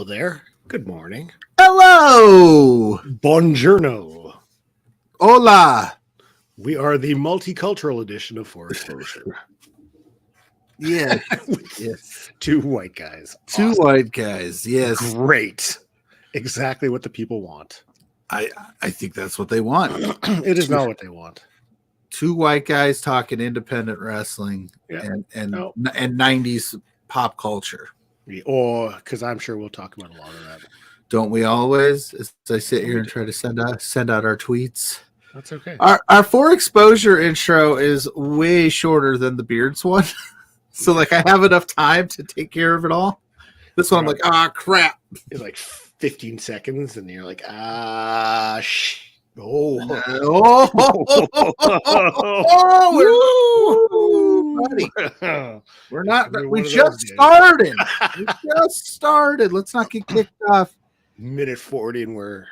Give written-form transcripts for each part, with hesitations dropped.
Hello there. Good morning. Hello. Buongiorno. Hola. We are the multicultural edition of For Exposure. Yes. Yes. Two white guys. Two Awesome. white guys. Yes. Great. Exactly what the people want. I think that's what they want. It is not what they want. Two white guys talking independent wrestling and 90s pop culture. Or because I'm sure we'll talk about a lot of that. Don't we always? As I sit here and try to send out our tweets. That's okay. Our For Exposure intro is way shorter than the Beards one. So like I have enough time to take care of it all. This one I'm like, crap. It's like 15 seconds and you're like, buddy. We're not. We just started. We just started. Let's not get kicked off. Minute 40 and we're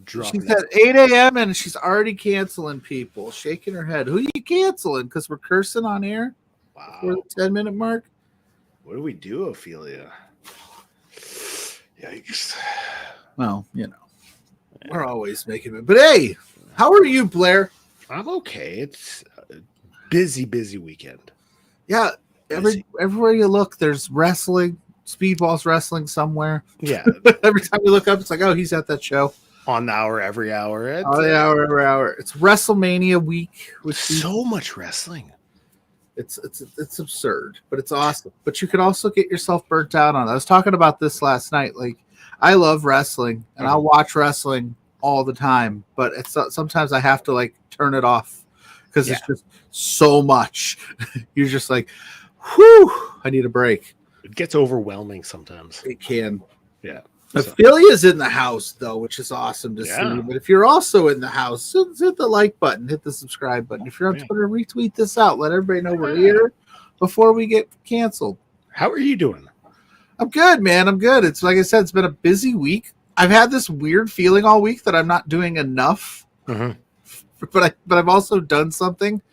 dropping. She's at 8 a.m. and she's already canceling people, shaking her head. Who are you canceling? Because we're cursing on air. Wow. For the 10-minute mark. What do we do, Ophelia? Yikes. Well, we're always making it. But hey, how are you, Blair? I'm okay. It's a busy weekend. Yeah, everywhere you look, there's wrestling. Speedball's wrestling somewhere. Yeah. Every time you look up, it's like, oh, he's at that show. On the hour, every hour. Every hour. It's WrestleMania week. With so much wrestling. It's absurd, but it's awesome. But you can also get yourself burnt out on it. I was talking about this last night. Like, I love wrestling, and I'll watch wrestling all the time. But it's sometimes I have to like turn it off because it's just so much. You're just like, whew, I need a break. It gets overwhelming sometimes. It can. Yeah. Ophelia's in the house, though, which is awesome to see. But if you're also in the house, hit the like button, hit the subscribe button. If you're on Twitter, retweet this out. Let everybody know we're here before we get canceled. How are you doing? I'm good, man. I'm good. It's like I said, it's been a busy week. I've had this weird feeling all week that I'm not doing enough. Mm-hmm. But I've also done something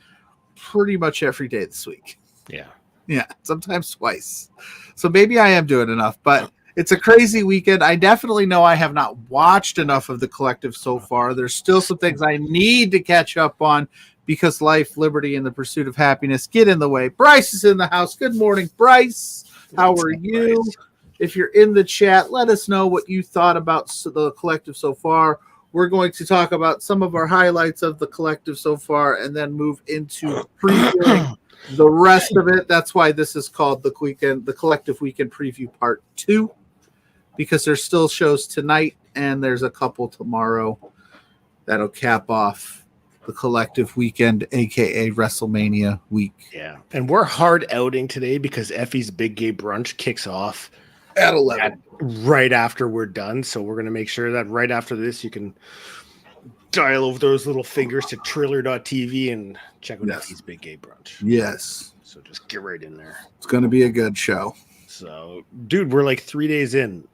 pretty much every day this week. Yeah, sometimes twice. So maybe I am doing enough, but it's a crazy weekend. I definitely know I have not watched enough of the collective so far. There's still some things I need to catch up on because life, liberty, and the pursuit of happiness get in the way. Bryce is in the house. Good morning, Bryce. How are you? Bryce? If you're in the chat, let us know what you thought about the collective so far. We're going to talk about some of our highlights of the collective so far and then move into previewing the rest of it. That's why this is called the collective weekend preview part 2. Because there's still shows tonight and there's a couple tomorrow that'll cap off the collective weekend, aka WrestleMania week. Yeah, and we're hard outing today because Effie's Big Gay Brunch kicks off at 11, right after we're done. So we're gonna make sure that right after this you can dial over those little fingers to Triller.tv and check out Effie's Big Gay Brunch. Yes. So just get right in there. It's gonna be a good show. So, dude, we're like 3 days in.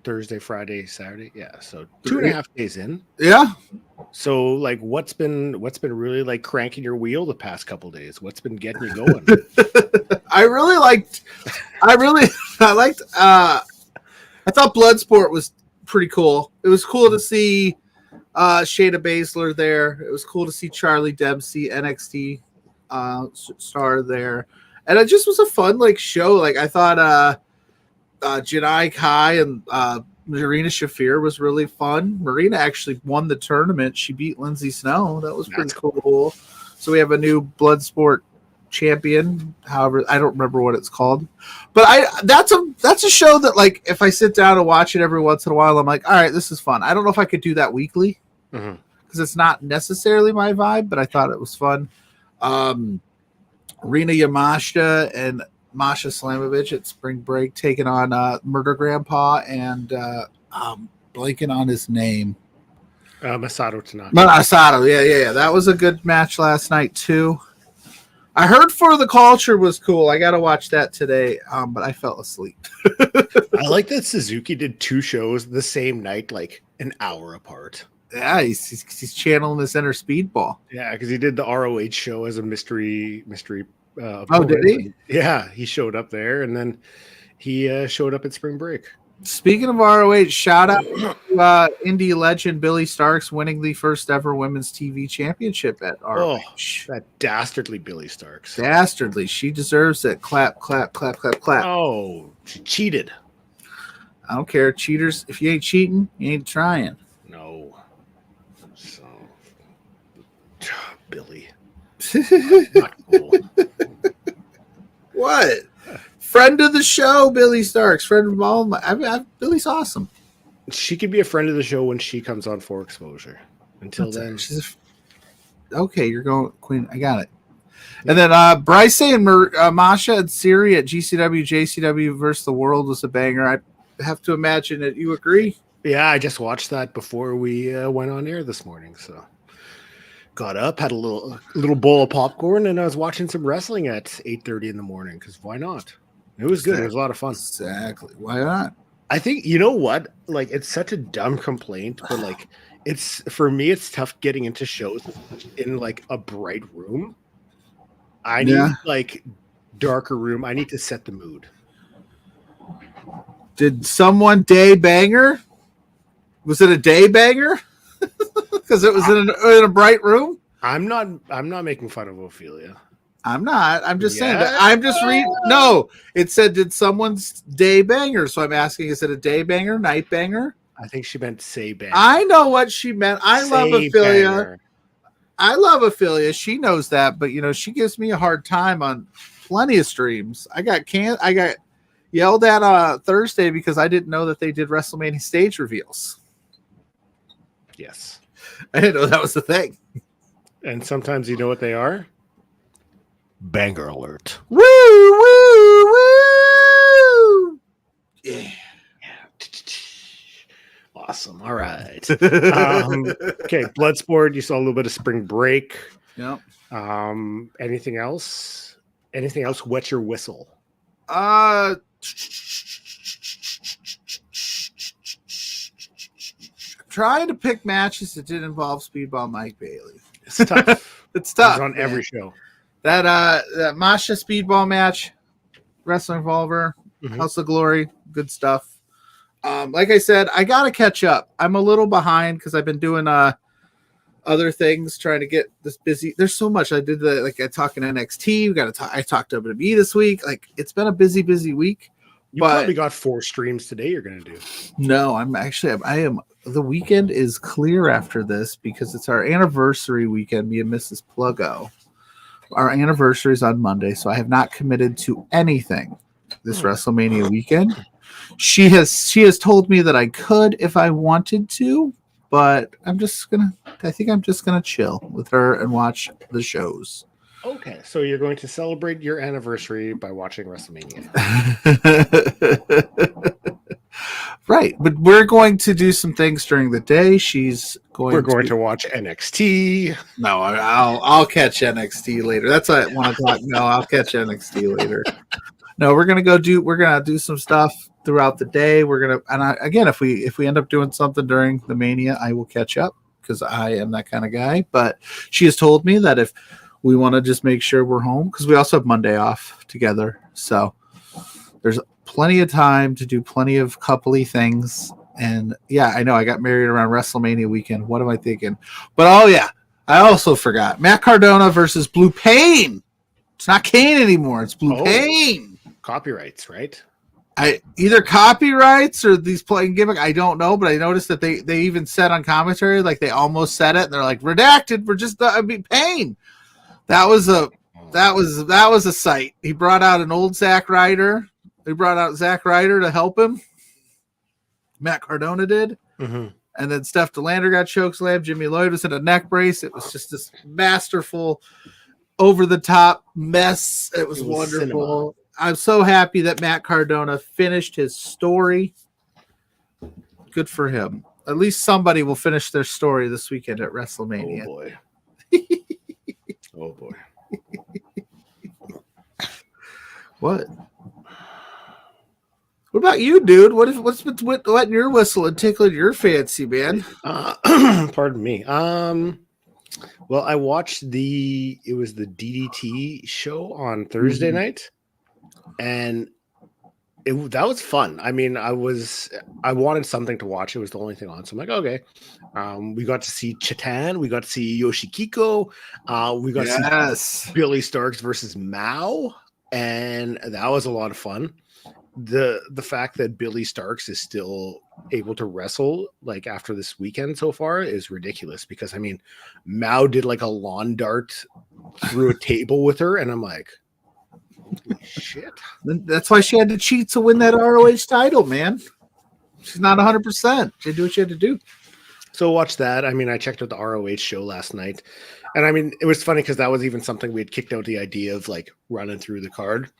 Thursday, Friday, Saturday. Yeah. So 2.5 days in. Yeah. So like what's been really like cranking your wheel the past couple days? What's been getting you going? I thought Bloodsport was pretty cool. It was cool to see Shayna Baszler there. It was cool to see Charlie Dempsey, NXT star there. And it just was a fun like show. Like I thought Janai Kai and Marina Shafir was really fun. Marina actually won the tournament. She beat Lindsay Snow. That was pretty cool. So we have a new Bloodsport champion. However, I don't remember what it's called. But that's a show that like if I sit down and watch it every once in a while, I'm like, all right, this is fun. I don't know if I could do that weekly because it's not necessarily my vibe, but I thought it was fun. Rina Yamashita and Masha Slamovich at Spring Break taking on Murder Grandpa and blanking on his name. Masato Tanaka. Masato, yeah. That was a good match last night too. I heard For the Culture was cool. I got to watch that today, but I fell asleep. I like that Suzuki did 2 shows the same night, like an hour apart. Yeah, he's channeling this inner speedball. Yeah, because he did the ROH show as a mystery. Oh, did he? Yeah, he showed up there, and then he showed up at Spring Break. Speaking of ROH, shout out to indie legend Billy Starks winning the first ever women's TV championship at ROH. Oh, that dastardly Billy Starks. Dastardly. She deserves it. Clap, clap, clap, clap, clap. Oh, she cheated. I don't care. Cheaters, if you ain't cheating, you ain't trying. No. So, Billy. Not cool. What? Friend of the show, Billy Starks. Friend of all my. Billy's awesome. She could be a friend of the show when she comes on for exposure. Until then, okay. You're going Queen. I got it. Yeah. And then Bryce and Masha and Siri at GCW JCW versus the World was a banger. I have to imagine that you agree. Yeah, I just watched that before we went on air this morning. So got up, had a little bowl of popcorn, and I was watching some wrestling at 8:30 in the morning. Because why not? It was good. It was a lot of fun. Exactly. Why not? I think, you know what? Like, it's such a dumb complaint, but like, it's for me, it's tough getting into shows in like a bright room. I need like darker room. I need to set the mood. Did someone day banger? Was it a day banger? Because it was in a bright room. I'm not making fun of Ophelia. I'm not. I'm just saying that. I'm just reading. No, it said, did someone's day banger? So I'm asking, is it a day banger, night banger? I think she meant say banger. I know what she meant. I love Ophelia. Banger. I love Ophelia. She knows that, but she gives me a hard time on plenty of streams. I got yelled at Thursday because I didn't know that they did WrestleMania stage reveals. Yes. I didn't know that was the thing. And sometimes you know what they are? Banger alert. Woo, woo, woo. Yeah. Awesome. All right. Okay. Bloodsport. You saw a little bit of Spring Break. Yep. Anything else? Anything else? Wet your whistle. Trying to pick matches that didn't involve Speedball Mike Bailey. It's tough. It's tough. It's on every show. That Masha Speedball match, Wrestling Revolver, House of Glory, good stuff. Like I said, I gotta catch up. I'm a little behind because I've been doing other things, trying to get this busy. There's so much. I did I talk in NXT. I talked WWE this week. Like, it's been a busy week. You probably got 4 streams today you're gonna do. No, I am. The weekend is clear after this because it's our anniversary weekend. Me and Mrs. Pluggo. Our anniversary is on Monday, so I have not committed to anything this WrestleMania weekend. She has told me that I could if I wanted to, but I think I'm just gonna chill with her and watch the shows. Okay, so you're going to celebrate your anniversary by watching WrestleMania. Right, but we're going to do some things during the day. We're going to watch NXT. No, I'll catch NXT later. That's what I want to talk. No, I'll catch NXT later. No, we're gonna do some stuff throughout the day. Again, if we end up doing something during the Mania, I will catch up because I am that kind of guy. But she has told me that if we want to just make sure we're home, because we also have Monday off together, so there's plenty of time to do plenty of coupley things. And yeah, I know I got married around WrestleMania weekend. What am I thinking? But I also forgot Matt Cardona versus Blue Pain. It's not Kane anymore. It's Blue Pain. Copyrights, right? Either copyrights or these playing gimmick. I don't know, but I noticed that they even said on commentary, like they almost said it, and they're like, redacted. We're just Pain. That was a sight. He brought out an old Zack Ryder. They brought out Zack Ryder to help him. Matt Cardona did. Mm-hmm. And then Steph DeLander got chokeslammed. Jimmy Lloyd was in a neck brace. It was just this masterful, over-the-top mess. It was wonderful. Cinema. I'm so happy that Matt Cardona finished his story. Good for him. At least somebody will finish their story this weekend at WrestleMania. Oh, boy. Oh, boy. What? What about you, dude? What's wetting your whistle and tickling your fancy, man? Pardon me. Well, I watched the DDT show on Thursday night, and that was fun. I mean, I wanted something to watch. It was the only thing on. So I'm like, okay. We got to see Chitan. We got to see Yoshikiko. We got to see Billy Starks versus Mao. And that was a lot of fun. The fact that Billy Starks is still able to wrestle like after this weekend so far is ridiculous, because I mean, Mao did like a lawn dart through a table with her, and I'm like, holy shit. That's why she had to cheat to win that ROH title, man. She's not 100%. She did what she had to do. So watch that. I mean, I checked out the ROH show last night, and I mean, it was funny because that was even something we had kicked out the idea of like running through the card.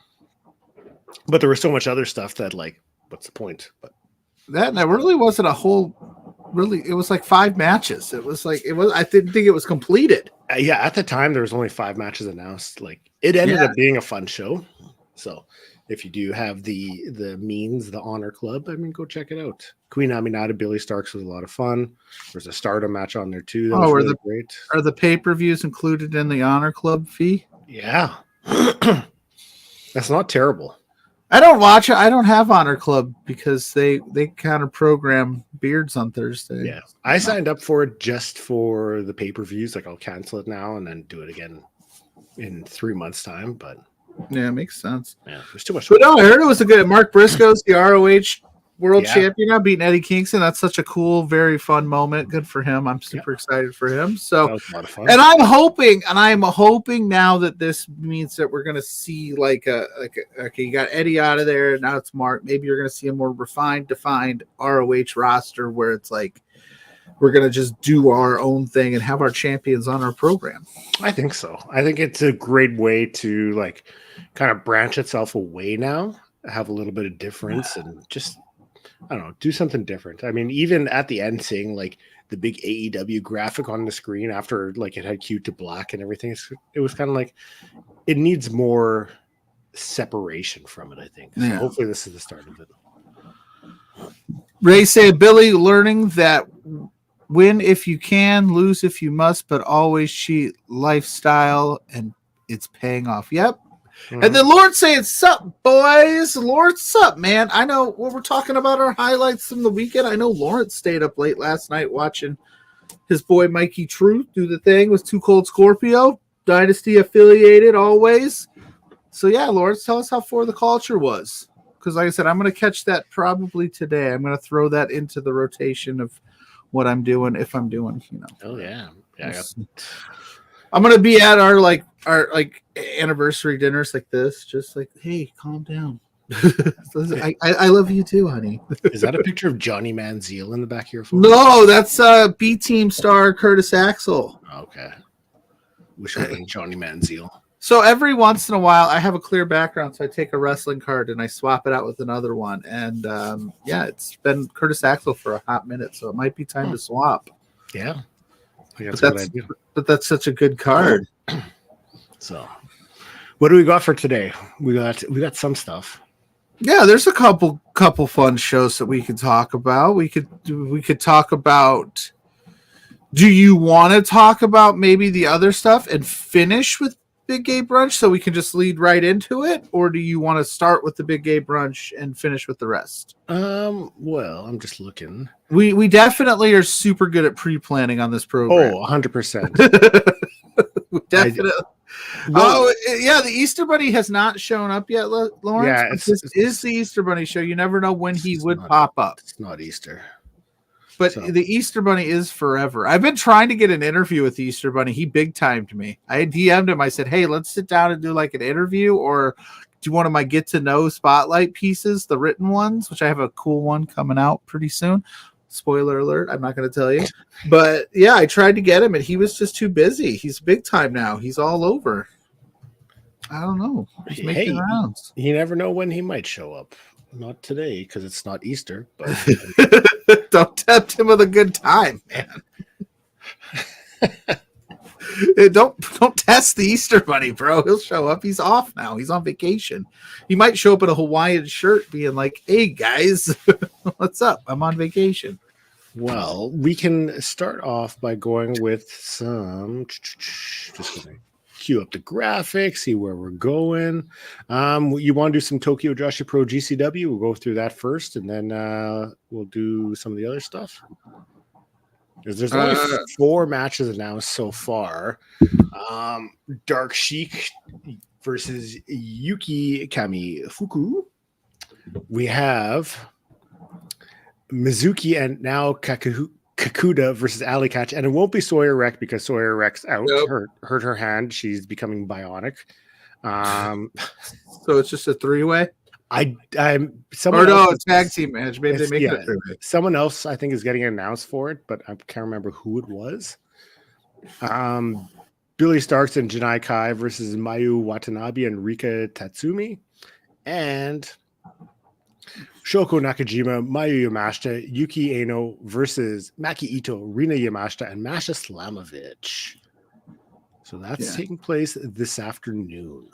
But there was so much other stuff that, like, what's the point? But that really wasn't a whole. Really, it was like 5 matches. It was like I didn't think it was completed. Yeah, at the time there was only 5 matches announced. Like, it ended up being a fun show. So if you do have the means, the Honor Club, I mean, go check it out. Queen Aminata, Billy Starks was a lot of fun. There's a Stardom match on there too. That was really great. Are the pay-per-views included in the Honor Club fee? Yeah, that's not terrible. I don't watch it. I don't have Honor Club because they kind of program beards on Thursday. Yeah, I signed up for it just for the pay-per-views. Like, I'll cancel it now and then do it again in 3 months' time. But yeah, it makes sense. Yeah, there's too much. But no, I heard it was a good. Mark Briscoe's the ROH World Champion now, beating Eddie Kingston. That's such a cool, very fun moment. Good for him. I'm super excited for him. So, that was a lot of fun. And I'm hoping now that this means that we're going to see okay, you got Eddie out of there. Now it's Mark. Maybe you're going to see a more refined, defined ROH roster where it's like we're going to just do our own thing and have our champions on our program. I think so. I think it's a great way to like kind of branch itself away now, have a little bit of difference, and just, I don't know, do something different. I mean, even at the end, seeing like the big AEW graphic on the screen after like it had Q to black and everything, it was kind of like it needs more separation from it, I think. So hopefully this is the start of it. Ray said, Billy learning that win if you can, lose if you must, but always cheat lifestyle, and it's paying off. Yep. Mm-hmm. And then Lawrence saying, sup, boys? Lawrence, sup, man? I know when we're talking about our highlights from the weekend, I know Lawrence stayed up late last night watching his boy Mikey Truth do the thing with Too Cold Scorpio, Dynasty affiliated always. So, yeah, Lawrence, tell us how For the Culture was. Because, like I said, I'm going to catch that probably today. I'm going to throw that into the rotation of what I'm doing, if I'm doing, you know. Oh, yeah. I'm going to be at our anniversary dinners like this, just like, hey, calm down. I love you too, honey. Is that a picture of Johnny Manziel in the back of your phone? No, that's B-Team star Curtis Axel. Okay. Wish I was Johnny Manziel. So every once in a while, I have a clear background, so I take a wrestling card and I swap it out with another one. And it's been Curtis Axel for a hot minute, so it might be time to swap. Yeah. But that's such a good card. So, what do we got for today? We got some stuff. Yeah, there's a couple fun shows that we could talk about. We could talk about. Do you want to talk about maybe the other stuff and finish with Big Gay Brunch so we can just lead right into it, or do you want to start with the Big Gay Brunch and finish with the rest? Well, I'm just looking. We definitely are super good at pre-planning on this program. Oh, 100%. Definitely. The Easter Bunny has not shown up yet, Lawrence. Yeah, this is the Easter Bunny show. You never know when he would pop up. It's not Easter. But the Easter Bunny is forever. I've been trying to get an interview with the Easter Bunny. He big timed me. I DM'd him. I said, hey, let's sit down and do like an interview, or do one of my get to know spotlight pieces, the written ones, which I have a cool one coming out pretty soon. Spoiler alert, I'm not going to tell you. But yeah, I tried to get him and he was just too busy. He's big time now. He's all over. I don't know. He's making rounds. You never know when he might show up. Not today because it's not Easter, but don't tempt him with a good time, man. Don't test the Easter Bunny, bro. He'll show up. He's off now. He's on vacation. He might show up in a Hawaiian shirt being like, hey guys, what's up? I'm on vacation. Well, we can start off by going with some cue up the graphics, see where we're going. You want to do some Tokyo Joshi Pro GCW? We'll go through that first, and then we'll do some of the other stuff. Because there's only 4 matches announced so far. Dark Sheik versus Yuki Kamifuku. We have Mizuki and now Kakuda versus Ali Catch, and it won't be Sawyer Wreck because Sawyer Wreck's out. Nope. Hurt her hand. She's becoming bionic. So it's just a 3-way. It's tag team match. Maybe they make it a 3-way. Someone else I think is getting announced for it, but I can't remember who it was. Billy Starks and Janai Kai versus Mayu Watanabe and Rika Tatsumi, and Shoko Nakajima, Mayu Yamashita, Yuki Aino versus Maki Ito, Rina Yamashita, and Masha Slamovich. So that's taking place this afternoon.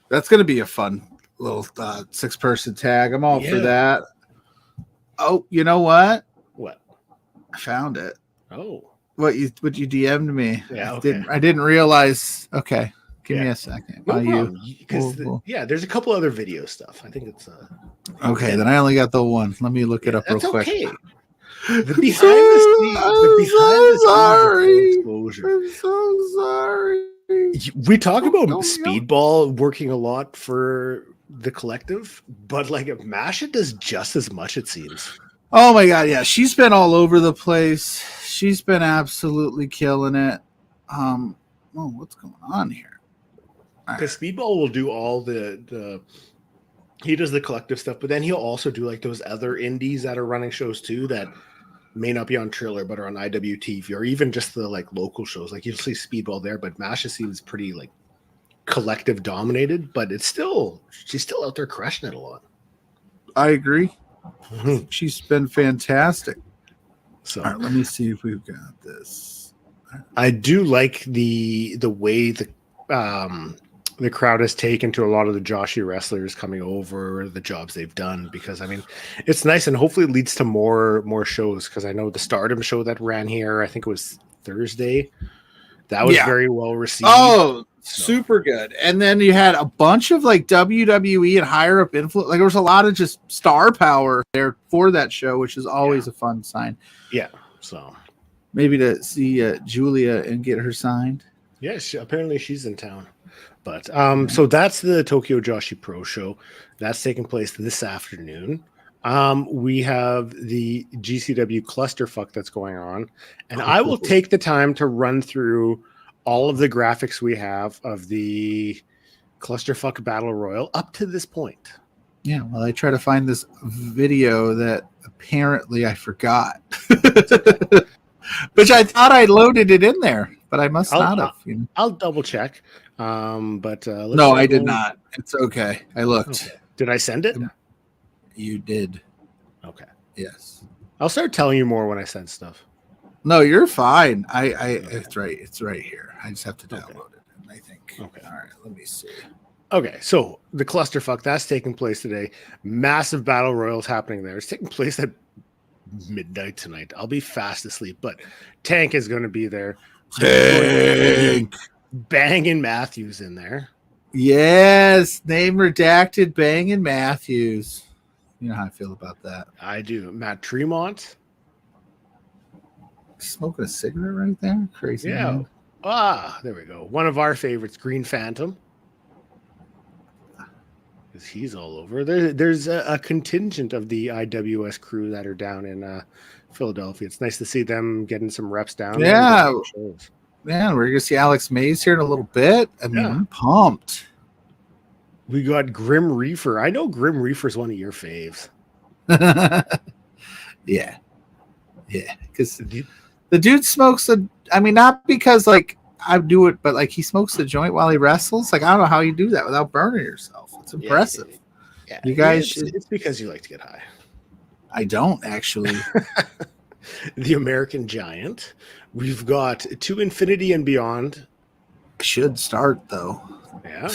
That's going to be a fun little 6-person tag. I'm all for that. Oh, you know what? What? I found it. Oh. What you DM'd me. Yeah, okay. I didn't realize. Okay. Give me a second. No problem. Because there's a couple other video stuff. I think it's okay, then I only got the one. Let me look it up real quick. Okay. The behind the scenes. I'm so sorry. We talk about Speedball working a lot for the collective, but like Masha does just as much, it seems. Oh my god, yeah. She's been all over the place. She's been absolutely killing it. What's going on here? Because Speedball will do all he does the collective stuff, but then he'll also do like those other indies that are running shows too that may not be on Triller but are on IWTV, or even just the like local shows. Like you'll see Speedball there, but Masha seems pretty like collective dominated, but she's still out there crushing it a lot. I agree. Mm-hmm. She's been fantastic. So all right, let me see if we've got this. I do like the way the crowd has taken to a lot of the Joshi wrestlers coming over, the jobs they've done, because I mean it's nice, and hopefully it leads to more shows, because I know the Stardom show that ran here, I think it was Thursday, that was very well received. Super good. And then you had a bunch of like WWE and higher up influence, like there was a lot of just star power there for that show, which is always a fun sign. So maybe to see Julia and get her signed. Yes, apparently she's in town. But so that's the Tokyo Joshi Pro show. That's taking place this afternoon. We have the GCW clusterfuck that's going on. And I will take the time to run through all of the graphics we have of the clusterfuck battle royal up to this point. Yeah, well, I try to find this video that apparently I forgot. Which I thought I loaded it in there, but I must not have. I'll double check. But no, I did not. It's okay. I looked. Okay. Did I send it? You did. Okay. Yes. I'll start telling you more when I send stuff. No, you're fine. It's right. It's right here. I just have to download it. I think. Okay. All right. Let me see. Okay, so the clusterfuck that's taking place today. Massive battle royals happening there. It's taking place at midnight tonight. I'll be fast asleep, but Tank is going to be there. Tank. Bangin' Matthews in there. Yes, name redacted. Bangin' Matthews. You know how I feel about that. I do. Matt Tremont. Smoking a cigarette right there? Crazy. Yeah. Man. There we go. One of our favorites, Green Phantom. Because he's all over. There's a contingent of the IWS crew that are down in Philadelphia. It's nice to see them getting some reps down. Yeah. Man, we're going to see Alex Mays here in a little bit. I mean, I'm pumped. We got Grim Reefer. I know Grim Reefer is one of your faves. Yeah. Because the dude smokes not because like I do it, but like he smokes the joint while he wrestles. Like I don't know how you do that without burning yourself. It's impressive. Yeah. You guys, it's because you like to get high. I don't actually. The American Giant. We've got To Infinity and Beyond. Should start though. Yeah.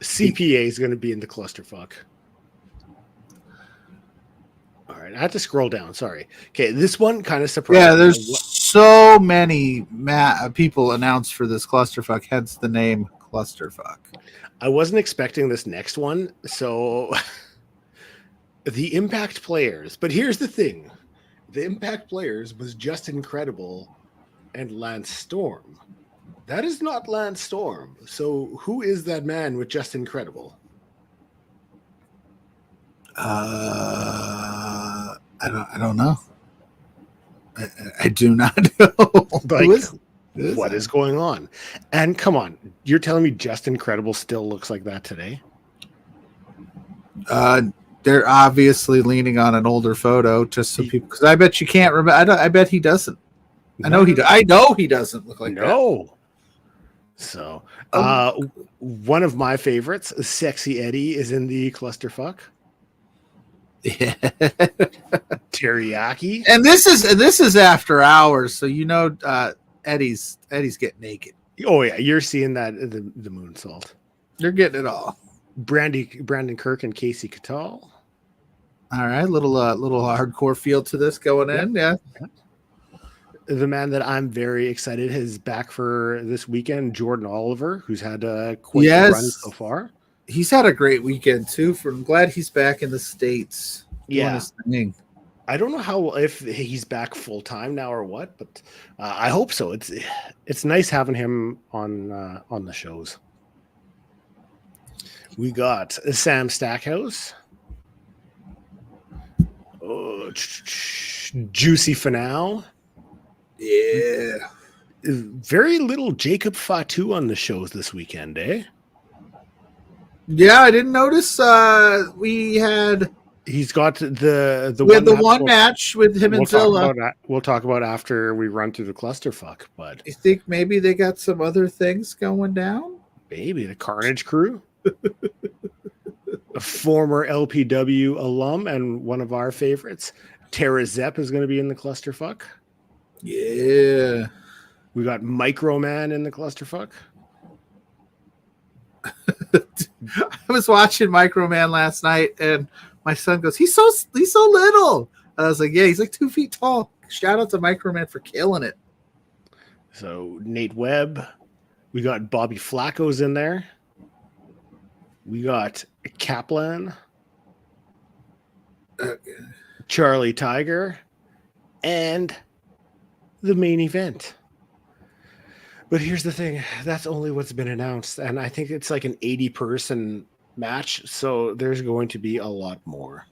CPA is going to be in the clusterfuck. All right, I have to scroll down. Sorry. Okay, this one kind of surprised me. Yeah, there's so many people announced for this clusterfuck, hence the name clusterfuck. I wasn't expecting this next one, so the Impact Players. But here's the thing: the Impact Players was just incredible, and Lance Storm. That is not Lance Storm. So who is that man with just incredible? I don't know. I do not know. Like, what is going on? And come on, you're telling me Just Incredible still looks like that today? They're obviously leaning on an older photo just so people, because I bet you can't remember. I bet he doesn't. I know he doesn't look like that. No. So, one of my favorites, Sexy Eddie, is in the clusterfuck. Yeah. Teriyaki. And this is after hours, so Eddie's getting naked. Oh yeah, you're seeing that the moonsault. You're getting it all. Brandon Kirk and Casey Catal. All right, little hardcore feel to this going in, yeah. The man that I'm very excited is back for this weekend, Jordan Oliver, who's had quite a run so far. He's had a great weekend too. I'm glad he's back in the States. Yeah. I don't know if he's back full time now or what, but I hope so. It's nice having him on the shows. We got Sam Stackhouse, Juicy Finale. Yeah. Very little Jacob Fatu on the shows this weekend, eh? Yeah, I didn't notice. We had. He's got the one match with him and Zilla. We'll talk about after we run through the clusterfuck. But you think maybe they got some other things going down? Maybe the Carnage Crew, a former LPW alum and one of our favorites, Tara Zepp, is going to be in the clusterfuck. Yeah, we got Microman in the clusterfuck. I was watching Microman last night, and my son goes, "He's so little." I was like, "Yeah, he's like 2 feet tall." Shout out to Microman for killing it. So Nate Webb, we got Bobby Flacco's in there. We got Kaplan, Charlie Tiger, and the main event. But here's the thing, that's only what's been announced, and I think it's like an 80-person match, so there's going to be a lot more.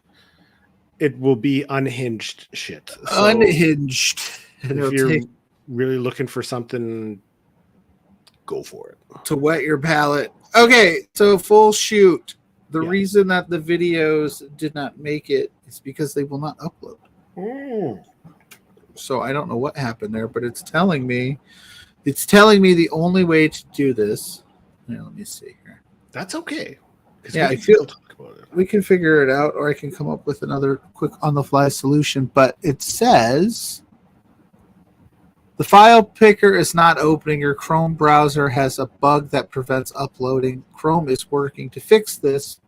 It will be unhinged shit. So unhinged. If you're really looking for something, go for it. To wet your palate. Okay, so full shoot. The reason that the videos did not make it is because they will not upload. So I don't know what happened there, but it's telling me the only way to do this. Here, let me see here. That's okay. Yeah, I feel talk about it. We can figure it out, or I can come up with another quick on-the-fly solution. But it says the file picker is not opening. Your Chrome browser has a bug that prevents uploading. Chrome is working to fix this.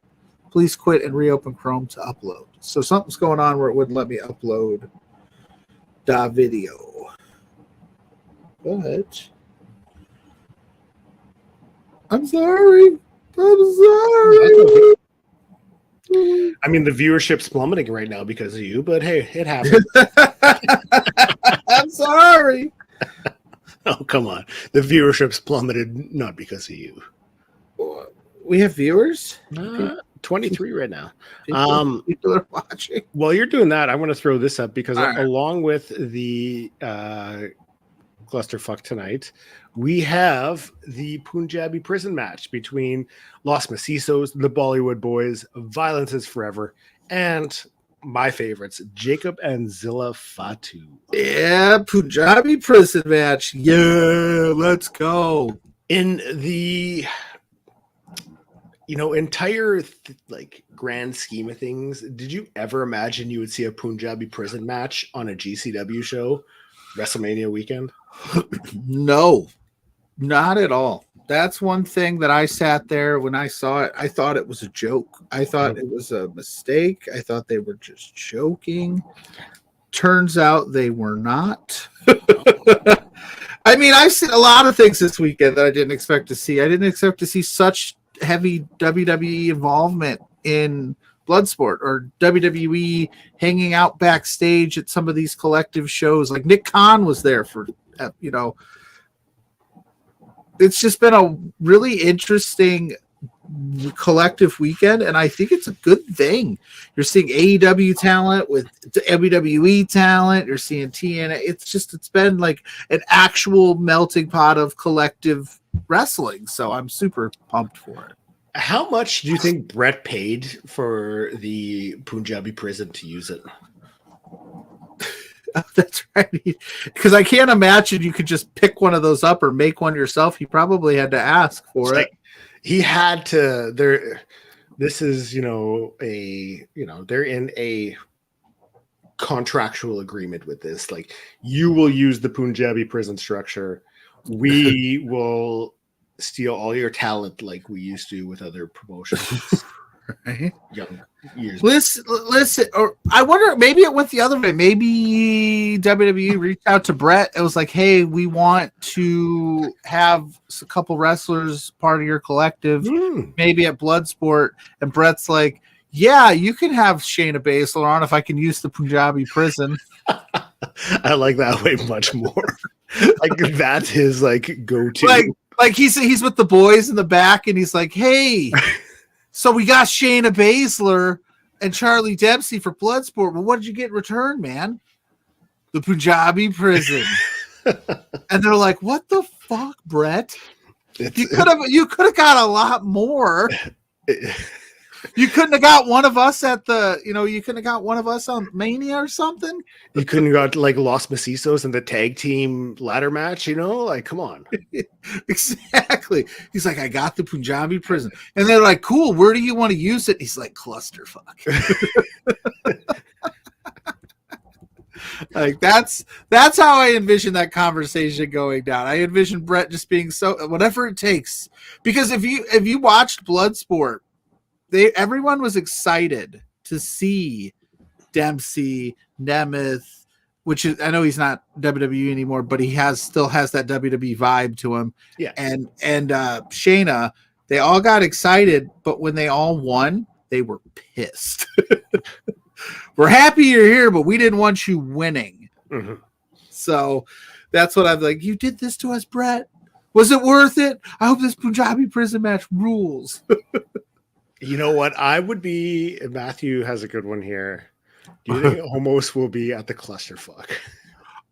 Please quit and reopen Chrome to upload. So something's going on where it wouldn't let me upload the video. But I'm sorry. I mean, the viewership's plummeting right now because of you, but hey, it happens. I'm sorry. Oh, come on. The viewership's plummeted not because of you. We have viewers? 23 right now. People are watching. While you're doing that, I want to throw this up because along with the clusterfuck tonight, we have the Punjabi prison match between Los Macizos, the Bollywood Boys, Violence is Forever, and my favorites, Jacob and Zilla Fatu. Yeah, Punjabi prison match. Yeah, let's go. In the entire grand scheme of things, did you ever imagine you would see a Punjabi prison match on a GCW show WrestleMania weekend? No, not at all. That's one thing that I sat there when I saw it. I thought it was a joke. I thought it was a mistake. I thought they were just joking. Turns out they were not. I mean, I've seen a lot of things this weekend that I didn't expect to see. I didn't expect to see such heavy WWE involvement in Bloodsport, or WWE hanging out backstage at some of these collective shows. Like Nick Khan was there for, it's just been a really interesting collective weekend, and I think it's a good thing. You're seeing AEW talent with WWE talent. You're seeing TNA. It's been like an actual melting pot of collective wrestling. So I'm super pumped for it. How much do you think Brett paid for the Punjabi prison to use it? That's right. Because I can't imagine you could just pick one of those up or make one yourself. He probably had to ask for it. He had to. This is, they're in a contractual agreement with this. Like, you will use the Punjabi prison structure. We will steal all your talent like we used to with other promotions. Right. Young years. Listen, or I wonder, maybe it went the other way. Maybe WWE reached out to Brett. It was like, hey, we want to have a couple wrestlers part of your collective, maybe at Bloodsport. And Brett's like, yeah, you can have Shayna Baszler on if I can use the Punjabi prison. I like that way much more. Like, that's his go-to. Like he's with the boys in the back, and he's like, hey. So we got Shayna Baszler and Charlie Dempsey for Bloodsport. Well, what did you get in return, man? The Punjabi prison. And they're like, what the fuck, Brett? You could have got a lot more. You couldn't have got one of us you couldn't have got one of us on Mania or something. You couldn't have got Los Macizos in the tag team ladder match, come on. Exactly. He's like, I got the Punjabi prison. And they're like, cool, where do you want to use it? He's like, clusterfuck. Like, that's how I envision that conversation going down. I envision Brett just being so whatever it takes. Because if you watched Bloodsport, everyone was excited to see Dempsey, Nemeth, which is, I know he's not WWE anymore, but he still has that WWE vibe to him. Yeah. And Shayna, they all got excited, but when they all won, they were pissed. We're happy you're here, but we didn't want you winning. Mm-hmm. So that's what I'm like. You did this to us, Brett. Was it worth it? I hope this Punjabi prison match rules. You know what? I would be. Matthew has a good one here. Do you think Homos will be at the clusterfuck?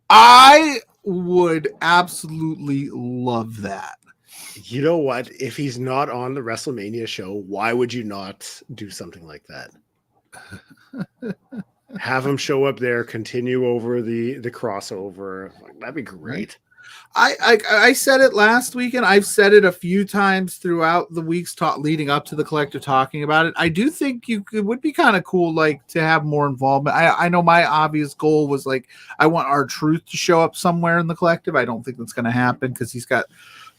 I would absolutely love that. You know what? If he's not on the WrestleMania show, why would you not do something like that? Have him show up there, continue over the crossover. That'd be great. I said it last weekend. I've said it a few times throughout the weeks leading up to the collective talking about it. I do think it would be kind of cool, to have more involvement. I know my obvious goal was I want R-Truth to show up somewhere in the collective. I don't think that's going to happen because he's got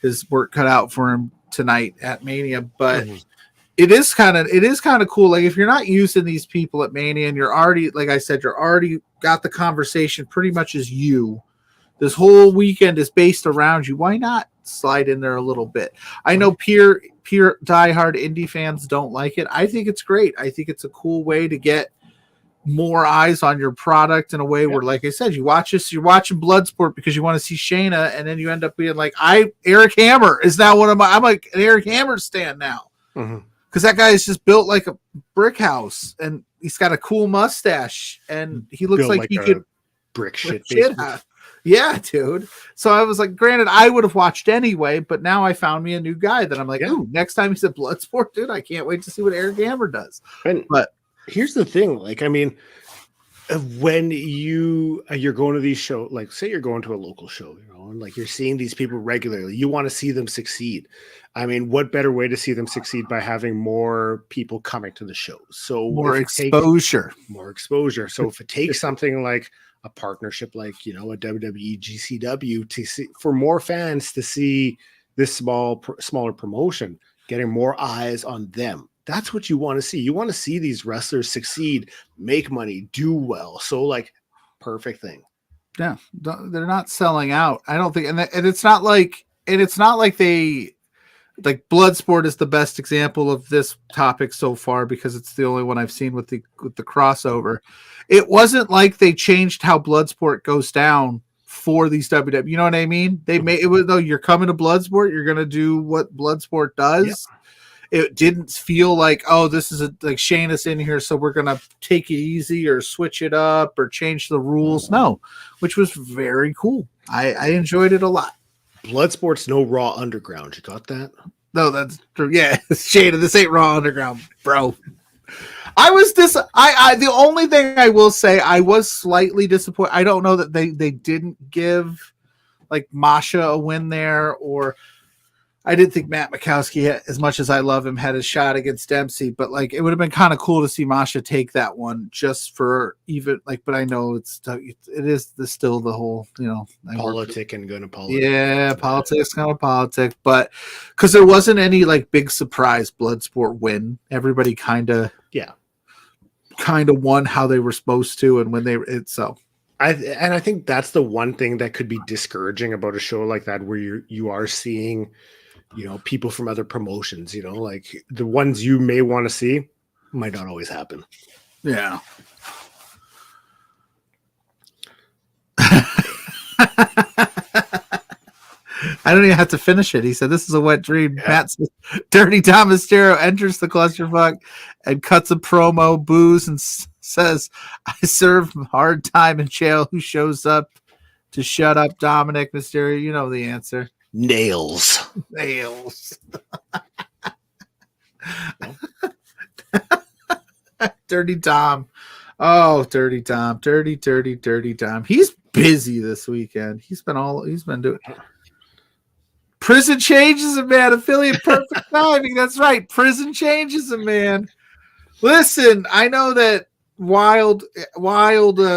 his work cut out for him tonight at Mania. But it is kind of cool. If you're not using these people at Mania and you're already, like I said, you're already got the conversation pretty much as you. This whole weekend is based around you. Why not slide in there a little bit? I know pure diehard indie fans don't like it. I think it's great. I think it's a cool way to get more eyes on your product in a way where, like I said, you're watching Bloodsport because you want to see Shayna, and then you end up being like, Eric Hammer is now I'm like an Eric Hammer stan now. Because that guy is just built like a brick house, and he's got a cool mustache, and he looks like he could brick shit. Yeah, dude. So I was like, granted, I would have watched anyway, but now I found me a new guy that I'm like, ooh, next time he's at Bloodsport, dude, I can't wait to see what Eric Hammer does. But here's the thing, when you're going to these shows, say you're going to a local show, and you're seeing these people regularly, you want to see them succeed. I mean, what better way to see them succeed by having more people coming to the shows? So more exposure. So if it takes something like a partnership, a WWE GCW, to see, for more fans to see this smaller promotion getting more eyes on them. That's what you want to see. You want to see these wrestlers succeed, make money, do well. So like, perfect thing. Yeah, they're not selling out. I don't think, and it's not like they like Bloodsport is the best example of this topic so far because it's the only one I've seen with the crossover. It wasn't like they changed how Bloodsport goes down for these WWE. You know what I mean? They made it was though you're coming to Bloodsport, you're gonna do what Bloodsport does. Yep. It didn't feel like, oh, this is like Shayna's in here, so we're gonna take it easy or switch it up or change the rules. No, which was very cool. I enjoyed it a lot. Bloodsport's no Raw Underground. You got that? No, that's true. Yeah, Shayna, this ain't Raw Underground, bro. I was the only thing I will say, I was slightly disappointed. I don't know that they didn't give like Masha a win there, or I didn't think Matt Mikowski, as much as I love him, had a shot against Dempsey, but like it would have been kind of cool to see Masha take that one just for even like. But I know it is still the whole politic and going to politics. Yeah, politics, kind of politic, but because there wasn't any like big surprise Bloodsport win, everybody kind of won how they were supposed to, and when I think that's the one thing that could be discouraging about a show like that, where you are seeing, people from other promotions, like the ones you may want to see might not always happen. Yeah. I don't even have to finish it. He said, "This is a wet dream." Yeah. Matt says, Dirty Dom Mysterio enters the clusterfuck and cuts a promo, boos, and says, "I serve hard time in jail. Who shows up to shut up Dominic Mysterio?" You know the answer. Nails. Dirty Dom. Oh, Dirty Dom. Dirty Dom. He's busy this weekend. He's been doing Prison changes a man. Affiliate perfect timing. That's right. Prison changes a man. Listen, I know that wild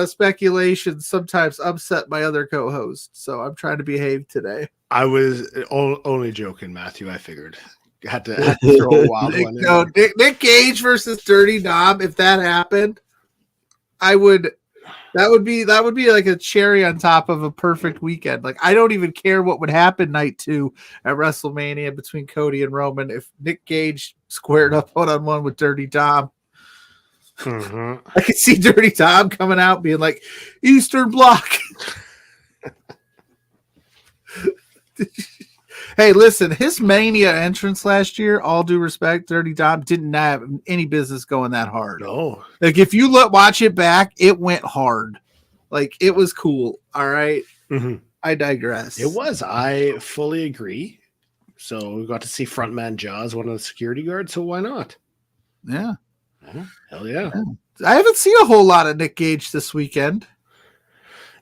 speculation sometimes upset my other co-hosts, so I'm trying to behave today. I was only joking, Matthew. I figured had to throw a wild one in. Nick Gage versus Dirty Dom. If that happened, that would be like a cherry on top of a perfect weekend. Like, I don't even care what would happen night 2 at WrestleMania between Cody and Roman if Nick Gage squared up one-on-one with Dirty Dom. Mm-hmm. I could see Dirty Dom coming out being like, Eastern Bloc. Hey, listen, his Mania entrance last year, all due respect, Dirty Dom didn't have any business going that hard. No. Like, if you watch it back, it went hard. Like, it was cool. All right. Mm-hmm. I digress. It was. I fully agree. So we got to see Frontman Jaws, one of the security guards. So why not? Yeah. Hell yeah. I haven't seen a whole lot of Nick Gage this weekend.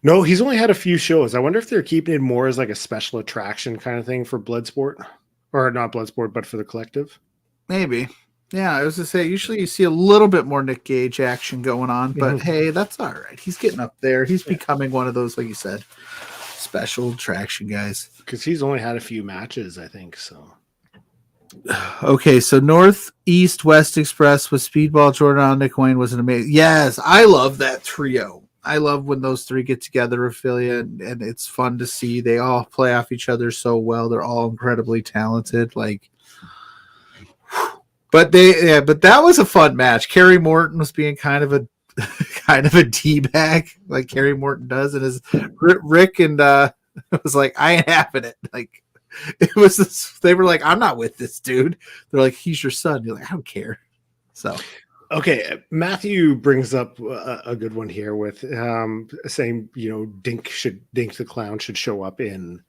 No, he's only had a few shows. I wonder if they're keeping it more as like a special attraction kind of thing for Bloodsport, or not Bloodsport, but for the collective. Maybe. Yeah, I was to say, usually you see a little bit more Nick Gage action going on, but hey, that's all right. He's getting up there. He's becoming one of those, like you said, special attraction guys. Because he's only had a few matches, I think. So. Okay, so Northeast West Express with Speedball, Jordan, Nick Wayne was an amazing. Yes, I love that trio. I love when those three get together, affiliate, and it's fun to see. They all play off each other so well. They're all incredibly talented. But that was a fun match. Kerry Morton was being kind of a D-bag, like Kerry Morton does, and his Rick and was like, I ain't having it. Like, it was this, they were like, I'm not with this dude. They're like, he's your son. You're like, I don't care. So. Okay, Matthew brings up a good one here with saying, Dink the Clown should show up in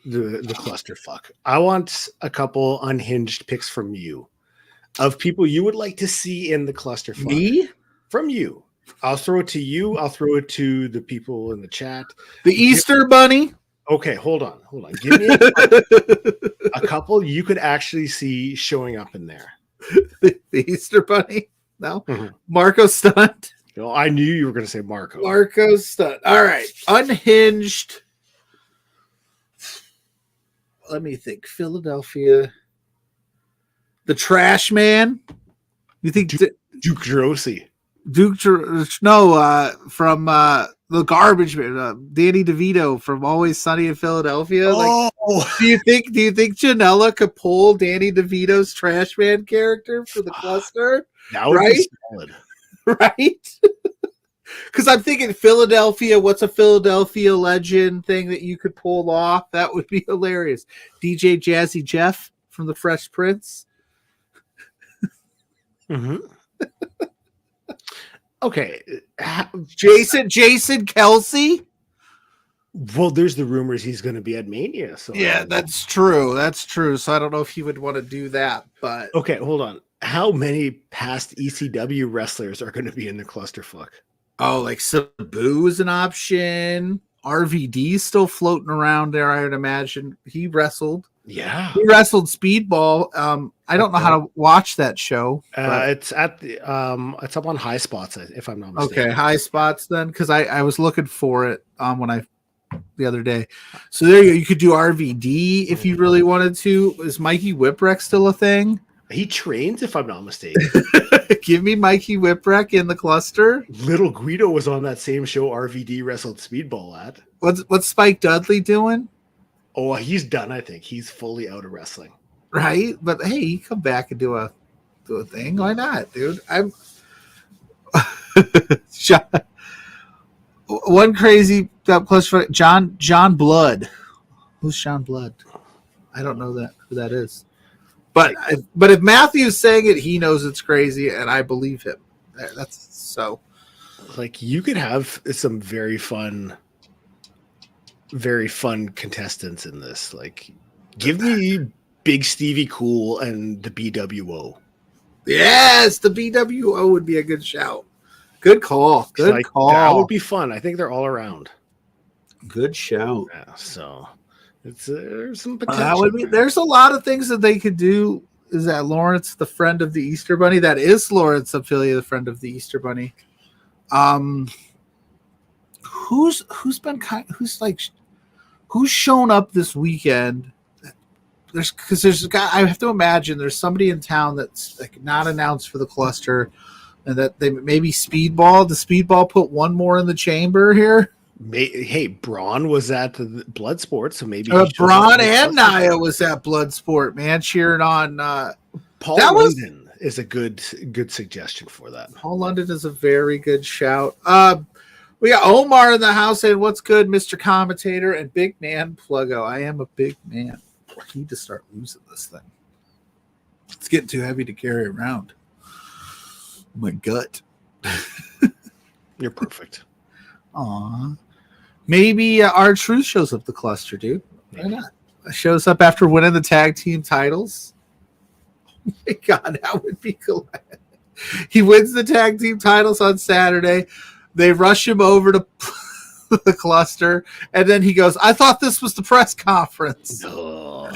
the clusterfuck. I want a couple unhinged picks from you of people you would like to see in the clusterfuck. Me? From you. I'll throw it to you. I'll throw it to the people in the chat. The Easter Bunny? Okay, hold on. Give me a couple you could actually see showing up in there. The Easter Bunny? No? Mm-hmm. Marco Stunt. No, I knew you were going to say Marco. Marco Stunt. All right. Unhinged. let me think. Philadelphia. The Trash Man. You think Duke Grossi? From the Garbage Man, Danny DeVito from Always Sunny in Philadelphia. Oh, do you think Janela could pull Danny DeVito's Trash Man character for the cluster? That would be solid, right? Because I'm thinking Philadelphia. What's a Philadelphia legend thing that you could pull off? That would be hilarious. DJ Jazzy Jeff from the Fresh Prince. Mm-hmm. Okay, Jason Kelsey. Well, there's the rumors he's going to be at Mania. So yeah, that's true. So I don't know if he would want to do that. But okay, hold on. How many past ECW wrestlers are going to be in the clusterfuck? Oh, like Sabu is an option. RVD still floating around there. I would imagine he wrestled. Yeah, he wrestled Speedball. I don't know how to watch that show. It's at the it's up on High Spots, if I'm not mistaken. Okay, High Spots then, because I was looking for it the other day. So there you go. You could do RVD if you really wanted to. Is Mikey Whipwreck still a thing? He trains, if I'm not mistaken. Give me Mikey Whipwreck in the cluster. Little Guido was on that same show RVD wrestled Speedball at. What's Spike Dudley doing? Oh, he's done. I think he's fully out of wrestling. Right, but hey, you come back and do a thing. Why not, dude? I'm one crazy cluster. John Blood. Who's John Blood? I don't know who that is. But if Matthew's saying it, he knows it's crazy, and I believe him. That's so. Like, you could have some very fun contestants in this. Like, give me Big Stevie Cool and the BWO. Yes, the BWO would be a good shout. Good call. Good call. That would be fun. I think they're all around. Good shout. Yeah, so there's some potential. There's a lot of things that they could do. Is that Lawrence, the friend of the Easter Bunny? That is Lawrence Ophelia, the friend of the Easter Bunny. Who's shown up this weekend? I have to imagine there's somebody in town that's like not announced for the cluster, and that they maybe Speedball. Does Speedball put one more in the chamber here? Hey, Braun was at the Bloodsport, so maybe Braun and Nia was at Bloodsport, man, cheering on Paul London is a good suggestion for that. Paul London is a very good shout. We got Omar in the house saying, "What's good, Mr. Commentator?" and Big Man Pluggo. I am a big man. I need to start losing this thing. It's getting too heavy to carry around. My gut. You're perfect. Aw. Maybe R-Truth shows up the cluster, dude. Why not? Shows up after winning the tag team titles. Oh my God, that would be cool. He wins the tag team titles on Saturday. They rush him over to the cluster, and then he goes, "I thought this was the press conference." Oh.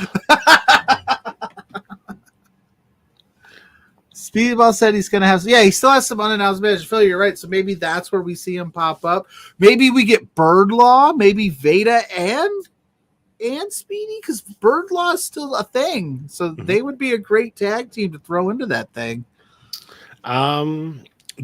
Speedball said he's going to have... Yeah, he still has some unannounced matches. Phil, you're right. So maybe that's where we see him pop up. Maybe we get Birdlaw, maybe Veda and Speedy, because Birdlaw is still a thing. So they would be a great tag team to throw into that thing.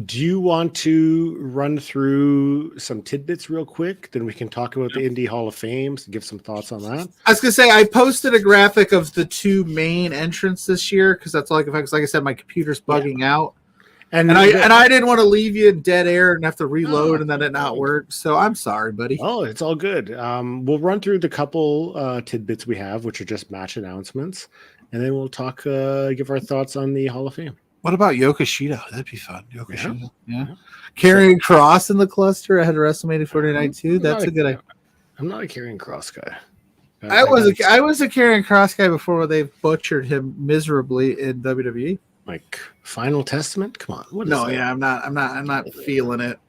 Do you want to run through some tidbits real quick? Then we can talk about the Indie Hall of Fame and give some thoughts on that. I was going to say, I posted a graphic of the two main entrants this year because that's all I can find. Because like I said, my computer's bugging out. And I didn't want to leave you in dead air and have to reload and then it not work. So I'm sorry, buddy. Oh, it's all good. We'll run through the couple tidbits we have, which are just match announcements. And then we'll talk, give our thoughts on the Hall of Fame. What about Yokoshida? That'd be fun. Yokoshida. Yeah. Carrying Cross in the cluster ahead of WrestleMania 49 too. That's a good idea. I'm not a Carrying Cross guy. I was a Carrying Cross guy before they butchered him miserably in WWE. Like Final Testament? Come on. What is that? Yeah, I'm not feeling it.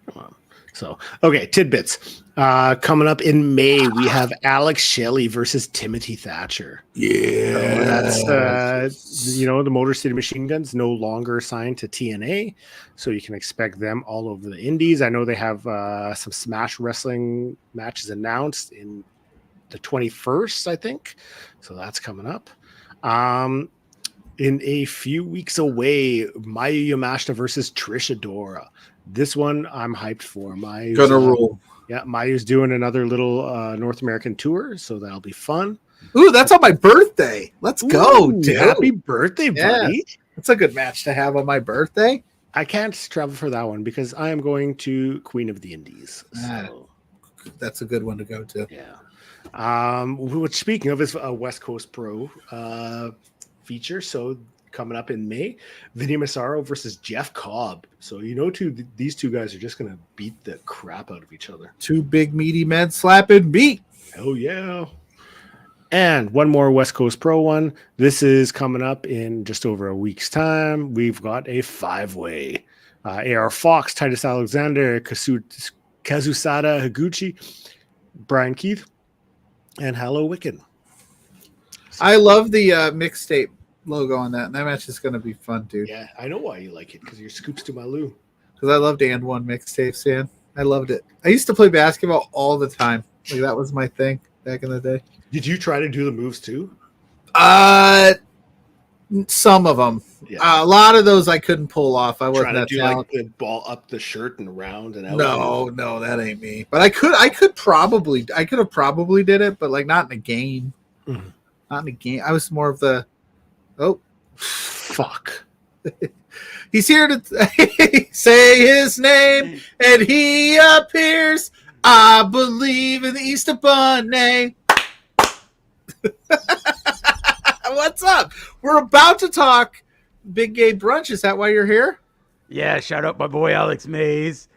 Come on. So, okay, tidbits. Coming up in May, we have Alex Shelley versus Timothy Thatcher. Yeah. That's, the Motor City Machine Guns no longer signed to TNA, so you can expect them all over the indies. I know they have some Smash Wrestling matches announced in the 21st, I think. So that's coming up. In a few weeks away, Mayu Yamashita versus Trish Adora. This one I'm hyped for. Mayu's gonna rule. Yeah, Mayu's doing another little North American tour, so that'll be fun. Ooh, that's on my birthday. Let's go, dude. Happy birthday, buddy. That's a good match to have on my birthday. I can't travel for that one because I am going to Queen of the Indies. So. That's a good one to go to. Yeah. Which, speaking of, is a West Coast Pro feature. So coming up in May, Vinny Massaro versus Jeff Cobb. So these two guys are just going to beat the crap out of each other. Two big meaty men slapping beat. Oh yeah. And one more West Coast Pro one. This is coming up in just over a week's time. We've got a 5-way. AR Fox, Titus Alexander, Kazusada Higuchi, Brian Keith, and Hello Wiccan. I love the mixtape logo on that. That match is going to be fun, dude. Yeah, I know why you like it, because you're Scoops to my Lou. Because I loved And One mixtapes, man. I loved it. I used to play basketball all the time. Like, that was my thing back in the day. Did you try to do the moves too? Some of them. Yeah. A lot of those I couldn't pull off. I wasn't that talented. Like the ball up the shirt and around and out. No, that ain't me. But I could have probably did it, but like not in a game. Mm-hmm. Not in a game. I was more of the fuck. He's here to say his name, and he appears. I believe in the Easter Bunny. What's up? We're about to talk Big Gay Brunch. Is that why you're here? Yeah, shout out my boy Alex Mays.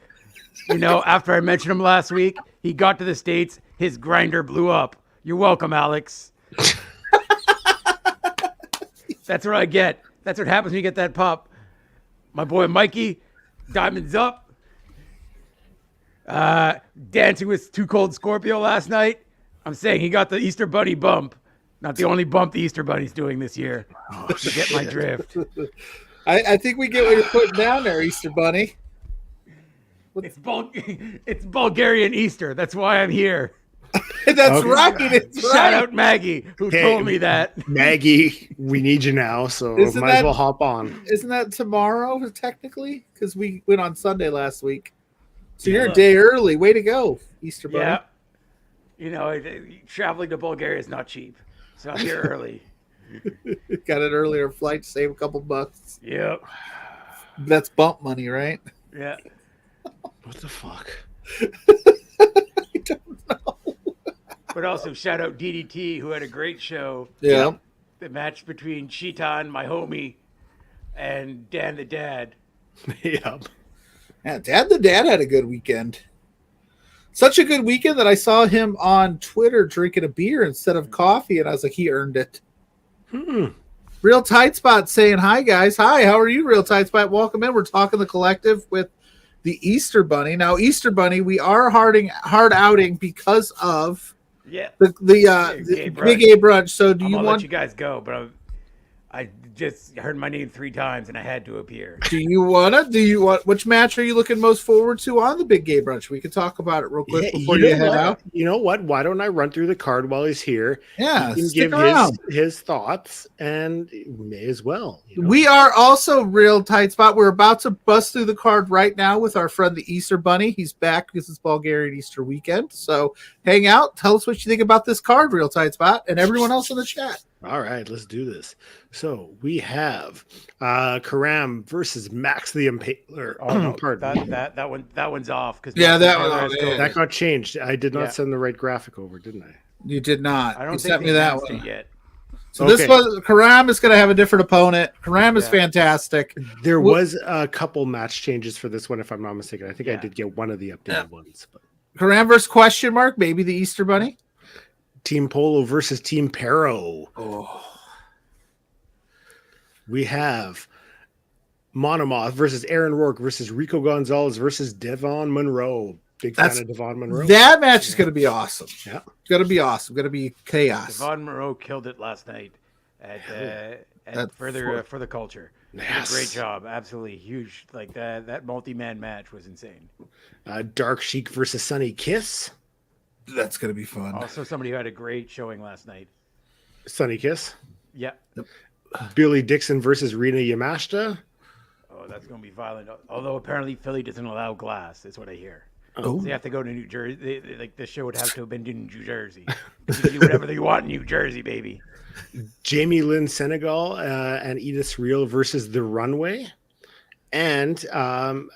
After I mentioned him last week, he got to the States, his grinder blew up. You're welcome, Alex. That's what I get. That's what happens when you get that pop. My boy Mikey, diamonds up. Dancing with Too Cold Scorpio last night. I'm saying he got the Easter Bunny bump. Not the only bump the Easter Bunny's doing this year. You get my drift. I think we get what you're putting down there, Easter Bunny. It's Bulgarian Easter. That's why I'm here. That's right. Shout out Maggie, who told me that. Maggie, we need you now, so might as well hop on. Isn't that tomorrow, technically? Because we went on Sunday last week. So you're a day early. Way to go, Easter Bunny. Yeah. Traveling to Bulgaria is not cheap. So I'm here early. Got an earlier flight to save a couple bucks. Yep. That's bump money, right? Yeah. What the fuck? I don't know. But also shout out DDT, who had a great show. Yeah. The match between Cheetan, my homie, and Dan the Dad. Yep. Yeah, Dan the Dad had a good weekend. Such a good weekend that I saw him on Twitter drinking a beer instead of coffee, and I was like, he earned it. Real Tight Spot saying, hi, guys. Hi, how are you, Real Tight Spot? Welcome in. We're talking the collective with the Easter Bunny. Now, Easter Bunny, we are hard outing because of the Big Gay Brunch. So do you want... let you guys go, but I just heard my name 3 times and I had to appear. Which match are you looking most forward to on the Big Gay Brunch? We could talk about it real quick before you head out. You know what? Why don't I run through the card while he's here? Yeah, he can give his thoughts, and may as well. We are also Real Tight Spot. We're about to bust through the card right now with our friend the Easter Bunny. He's back because it's Bulgarian Easter weekend. So hang out. Tell us what you think about this card, Real Tight Spot, and everyone else in the chat. All right, let's do this. So we have Karam versus Max the Impaler. Oh, no, pardon. That one's off because that got changed. I did not send the right graphic over, didn't I? You did not. I don't think me that one yet. So this was Karam is going to have a different opponent. Karam is fantastic. There was a couple match changes for this one, if I'm not mistaken. I think I did get one of the updated ones. But Karam versus question mark, maybe the Easter Bunny. Team Polo versus Team Pero. Oh. We have Monomoth versus Aaron Rourke versus Rico Gonzalez versus Devon Monroe. Big fan of Devon Monroe. That match is going to be awesome. Yeah. It's going to be awesome. Going to be chaos. Devon Monroe killed it last night for the culture. Yes. Great job. Absolutely huge. Like that multi-man match was insane. Dark Sheik versus Sunny Kiss. That's going to be fun. Also, somebody who had a great showing last night. Sunny Kiss. Yeah. Yep. Billy Dixon versus Rina Yamashita. Oh, that's going to be violent. Although apparently Philly doesn't allow glass, is what I hear. Oh. So you have to go to New Jersey. Like the show would have to have been in New Jersey. You can do whatever you want in New Jersey, baby. Jamie Lynn Senegal and Edith Reel versus The Runway. And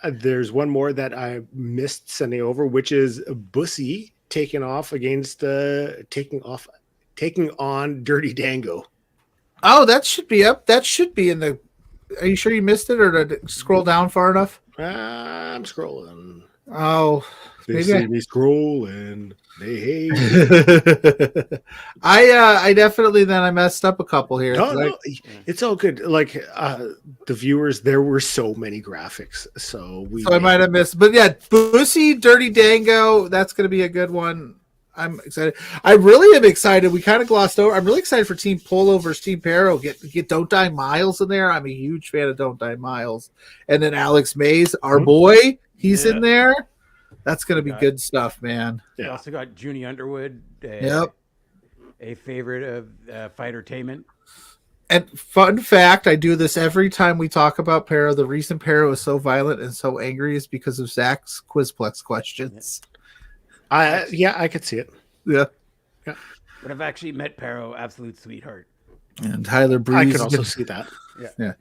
there's one more that I missed sending over, which is Bussy taking on Dirty Dango. Oh, that should be up. That should be in the. Are you sure you missed it, or did it scroll down far enough? I'm scrolling. Oh, they see me scrolling. They hate. I definitely I messed up a couple here. No, it's all good. Like the viewers, there were so many graphics, so I might have missed. But yeah, Bussy, Dirty Dango, that's going to be a good one. I'm excited. I really am excited. We kind of glossed over. I'm really excited for Team Polo versus Team Perro. Get Don't Die Miles in there. I'm a huge fan of Don't Die Miles. And then Alex Mays, our boy, he's in there. That's going to be good stuff, man. We also got Junie Underwood. A favorite of Fightertainment. And fun fact, I do this every time we talk about Perro. The reason Perro is so violent and so angry is because of Zach's Quizplex questions. I could see it. Yeah. But I've actually met Perro, absolute sweetheart. And Tyler Breeze. I could also see that. Yeah.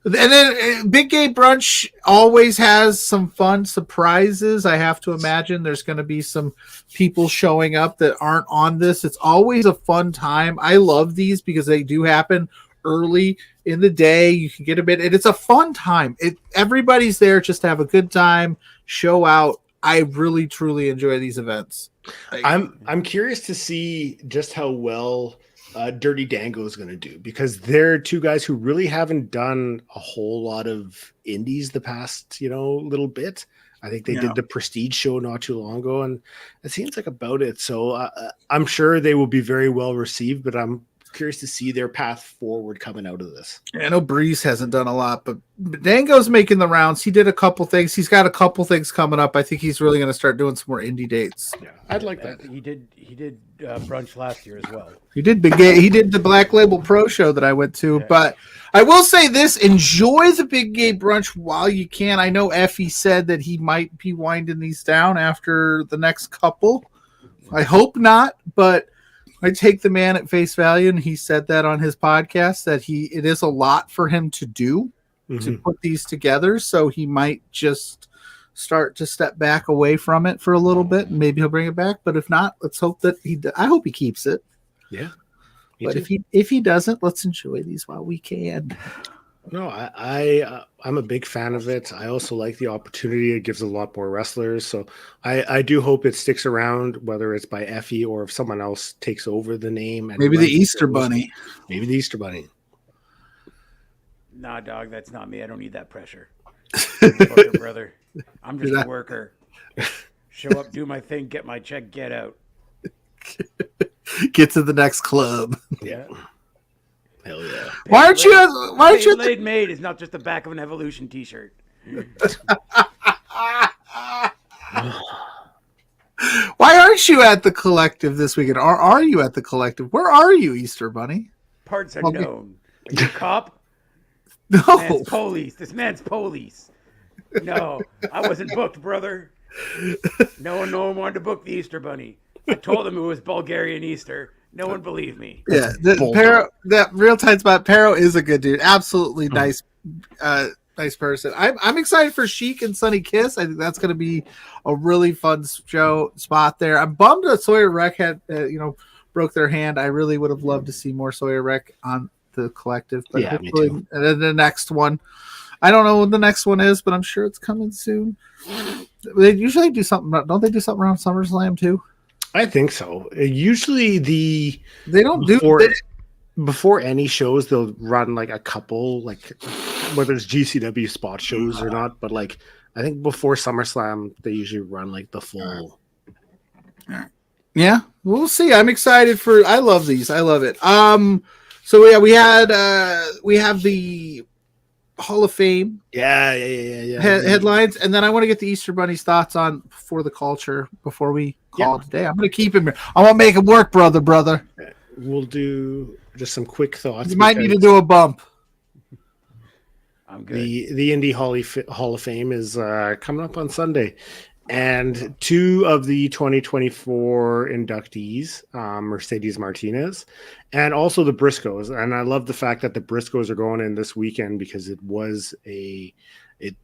And then Big Gay Brunch always has some fun surprises. I have to imagine there's going to be some people showing up that aren't on this. It's always a fun time. I love these because they do happen early in the day. You can get a bit, and it's a fun time. Everybody's there just to have a good time, show out. I really, truly enjoy these events. I'm curious to see just how well Dirty Dango is going to do, because they're two guys who really haven't done a whole lot of indies the past, little bit. I think they did the Prestige show not too long ago, and it seems like about it. So I'm sure they will be very well received, but I'm curious to see their path forward coming out of this. I know Breeze hasn't done a lot, but Dango's making the rounds. He did a couple things. He's got a couple things coming up. I think he's really going to start doing some more indie dates. Yeah, I'd like that. He did brunch last year as well. He did He did the Black Label Pro show that I went to. Yeah. But I will say this: enjoy the Big Gay Brunch while you can. I know Effie said that he might be winding these down after the next couple. I hope not, but I take the man at face value, and he said that on his podcast that it is a lot for him to do to put these together. So he might just start to step back away from it for a little bit, and maybe he'll bring it back. But if not, let's hope that I hope he keeps it. Yeah. But if he doesn't, let's enjoy these while we can. No, I'm a big fan of it. I also like the opportunity. It gives a lot more wrestlers. So I do hope it sticks around, whether it's by Effie or if someone else takes over the name. And maybe the Easter Bunny. Maybe the Easter Bunny. Nah, dog, that's not me. I don't need that pressure. Fucker, brother. I'm just a worker. Show up, do my thing, get my check, get out. Get to the next club. Yeah. Hell yeah! Why aren't you? Blade Made is not just the back of an Evolution T-shirt. Why aren't you at the collective this weekend? Or are you at the collective? Where are you, Easter Bunny? Parts unknown. Are you a cop? No. This man's police. No, I wasn't booked, brother. No one wanted to book the Easter Bunny. I told him it was Bulgarian Easter. No one believed me. Yeah, that Real Time Spot Perro is a good dude. Absolutely nice nice person. I'm excited for Sheik and Sunny Kiss. I think that's going to be a really fun spot there. I'm bummed that Sawyer Rec had broke their hand. I really would have loved to see more Sawyer Rec on the collective. But yeah, me too. And then the next one, I don't know what the next one is, but I'm sure it's coming soon. They usually do something. Don't they do something around SummerSlam too? I think so. Usually they don't before any shows, they'll run like a couple, like whether it's GCW spot shows or not. But like I think before SummerSlam, they usually run like the full. Yeah, we'll see. I'm excited for. I love these. I love it. So yeah, we have the Hall of Fame. Yeah. Headlines, and then I want to get the Easter Bunny's thoughts on For the Culture before we call it today. I'm going to keep him here. I want to make him work, brother. We'll do just some quick thoughts. You might need to do a bump. I'm good. The Indie Hall of Fame is coming up on Sunday. And 2 of the 2024 inductees, Mercedes Martinez, and also the Briscoes. And I love the fact that the Briscoes are going in this weekend because it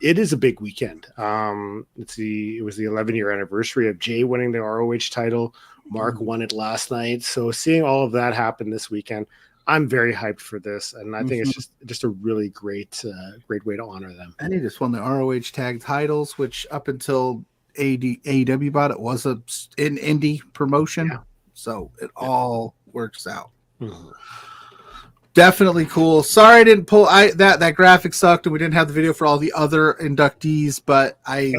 is a big weekend. It was the 11-year anniversary of Jay winning the ROH title. Mark won it last night. So seeing all of that happen this weekend, I'm very hyped for this, and I think it's just a really great way to honor them. And he just won the ROH tag titles, which up until AEW bought it was an indie promotion, so it all works out. Definitely cool. Sorry I didn't pull that graphic sucked and we didn't have the video for all the other inductees, but I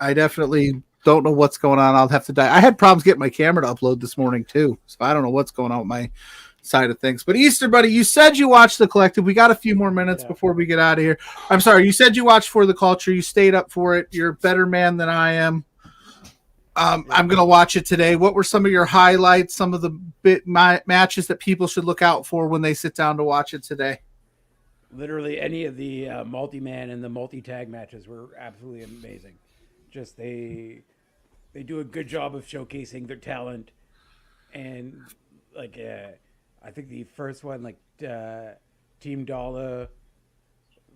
definitely don't know what's going on. I'll have to die. I had problems getting my camera to upload this morning too, so I don't know what's going on with my side of things. But Easter Buddy, you said you watched The Collective. We got a few more minutes before we get out of here. I'm sorry, you said you watched For the Culture. You stayed up for it. You're a better man than I am. I'm going to watch it today. What were some of your highlights, some of the matches that people should look out for when they sit down to watch it today? Literally any of the multi-man and the multi-tag matches were absolutely amazing. Just they do a good job of showcasing their talent. And like I think the first one, like Team Dollar,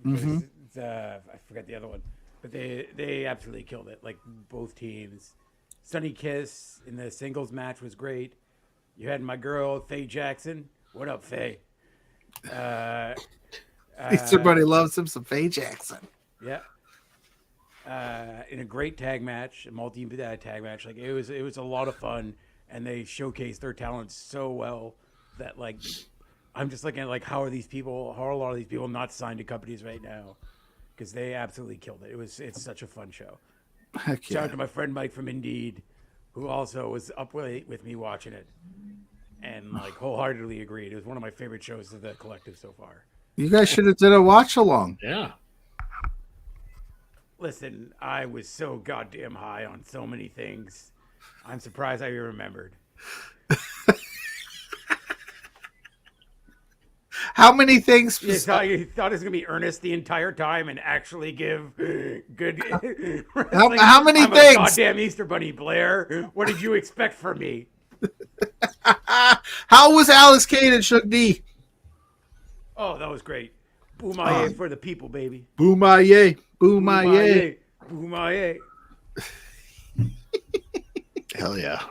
I forget the other one, but they absolutely killed it. Like both teams. Sunny Kiss in the singles match was great. You had my girl Faye Jackson. What up, Faye? Everybody loves him some Faye Jackson. Yeah. In a great tag match, a multi-tag match, like it was a lot of fun, and they showcased their talents so well that like I'm just looking at like how are a lot of these people not signed to companies right now, because they absolutely killed it. It's such a fun show. Heck yeah. Shout out to my friend Mike from Indeed, who also was up with me watching it, and like wholeheartedly agreed. It was one of my favorite shows of The Collective so far. You guys should have did a watch along. Yeah. Listen, I was so goddamn high on so many things. I'm surprised I remembered. How many things? You thought it was going to be earnest the entire time and actually give good. How many I'm things? A goddamn Easter Bunny, Blair. What did you expect from me? How was Alex Kane and Shook D? Oh, that was great. Boomaye for the people, baby. Boomaye. Boomaye. Boomaye. Hell yeah.